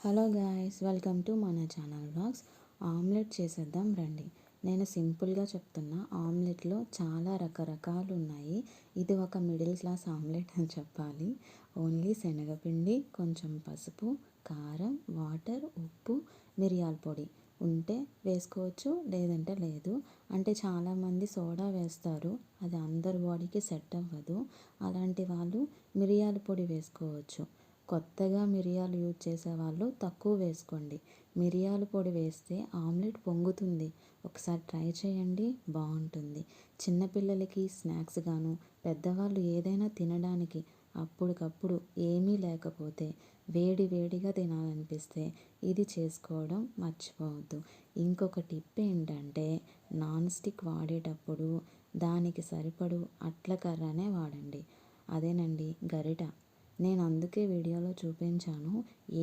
Hello guys, welcome to మన channel vlogs. Omelette చేసేద్దాం రండి. నేను సింపుల్గా చెప్తున్నా. ఆమ్లెట్లో చాలా రకరకాలు ఉన్నాయి. ఇది ఒక మిడిల్ క్లాస్ ఆమ్లెట్ అని చెప్పాలి. ఓన్లీ శనగపిండి, కొంచెం పసుపు, కారం, వాటర్, ఉప్పు, మిరియాల పొడి ఉంటే వేసుకోవచ్చు, లేదంటే లేదు. అంటే చాలామంది సోడా వేస్తారు, అది అందరి బాడీకి సెట్ అవ్వదు. అలాంటి వాళ్ళు మిరియాల పొడి వేసుకోవచ్చు. కొత్తగా మిరియాలు యూజ్ చేసేవాళ్ళు తక్కువ వేసుకోండి. మిరియాల పొడి వేస్తే ఆమ్లెట్ పొంగుతుంది. ఒకసారి ట్రై చేయండి, బాగుంటుంది. చిన్నపిల్లలకి స్నాక్స్ గాను, పెద్దవాళ్ళు ఏదైనా తినడానికి అప్పటికప్పుడు ఏమీ లేకపోతే వేడి వేడిగా తినాలనిపిస్తే ఇది చేసుకోవడం మర్చిపోవద్దు. ఇంకొక టిప్ ఏంటంటే, నాన్ స్టిక్ వాడేటప్పుడు దానికి సరిపడు అట్ల కర్రనే వాడండి. అదేనండి, గరిట. నేను అందుకే వీడియోలో చూపించాను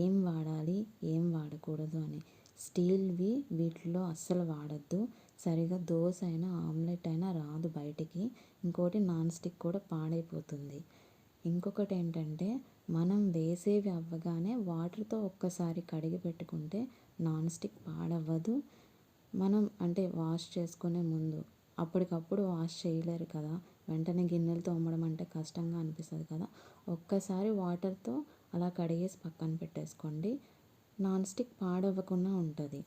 ఏం వాడాలి, ఏం వాడకూడదు అని. స్టీల్వి వీటిలో అస్సలు వాడద్దు. సరిగా దోశ అయినా ఆమ్లెట్ అయినా రాదు బయటికి. ఇంకోటి, నాన్ స్టిక్ కూడా పాడైపోతుంది. ఇంకొకటి ఏంటంటే, మనం వేసేవి అవ్వగానే వాటర్తో ఒక్కసారి కడిగి పెట్టుకుంటే నాన్ స్టిక్ పాడవ్వదు. మనం అంటే వాష్ చేసుకునే ముందు అప్పటికప్పుడు వాష్ చేయలేరు కదా, వెంటనే గిన్నెలు తోమడం అంటే కష్టంగా అనిపిస్తుంది కదా. ఒక్కసారి వాటర్తో అలా కడిగేసి పక్కన పెట్టేసుకోండి. నాన్ స్టిక్ పాడవ్వకుండా ఉంటుంది.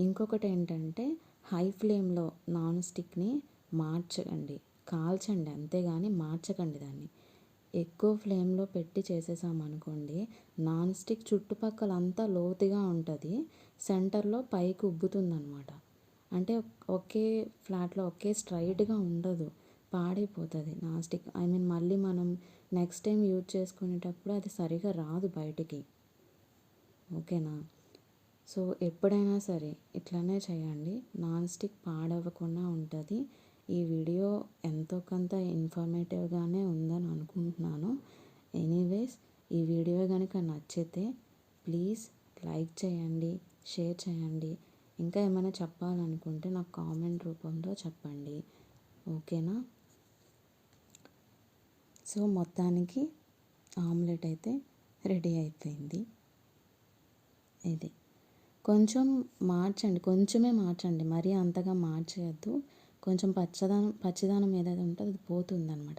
ఇంకొకటి ఏంటంటే, హై ఫ్లేమ్లో నాన్ స్టిక్ని మార్చకండి, కాల్చండి అంతేగాని మార్చకండి దాన్ని. ఎక్కువ ఫ్లేమ్లో పెట్టి చేసేసామనుకోండి, నాన్ స్టిక్ చుట్టుపక్కలంతా లోతుగా ఉంటుంది, సెంటర్లో పైకి ఉబ్బుతుందన్నమాట. అంటే ఒకే ఫ్లాట్లో ఒకే స్ట్రైట్గా ఉండదు, పాడైపోతుంది నాన్ స్టిక్. మళ్ళీ మనం నెక్స్ట్ టైం యూజ్ చేసుకునేటప్పుడు అది సరిగా రాదు బయటికి. ఓకేనా? సో ఎప్పుడైనా సరే ఇట్లానే చేయండి, నాన్ స్టిక్ పాడవ్వకుండా ఉంటుంది. ఈ వీడియో ఎంతో కొంత ఇన్ఫర్మేటివ్గానే ఉందని అనుకుంటున్నాను. ఎనీవేస్, ఈ వీడియో కనుక నచ్చితే ప్లీజ్ లైక్ చేయండి, షేర్ చేయండి. ఇంకా ఏమైనా చెప్పాలనుకుంటే నాకు కామెంట్ రూపంలో చెప్పండి. ఓకేనా? సో మొత్తానికి ఆమ్లెట్ అయితే రెడీ అయిపోయింది. ఇది కొంచెం మార్చండి, కొంచెమే మార్చండి, మరీ అంతగా మార్చేయద్దు. కొంచెం పచ్చిదనం ఏదైతే ఉంటుందో అది పోతుంది అన్నమాట.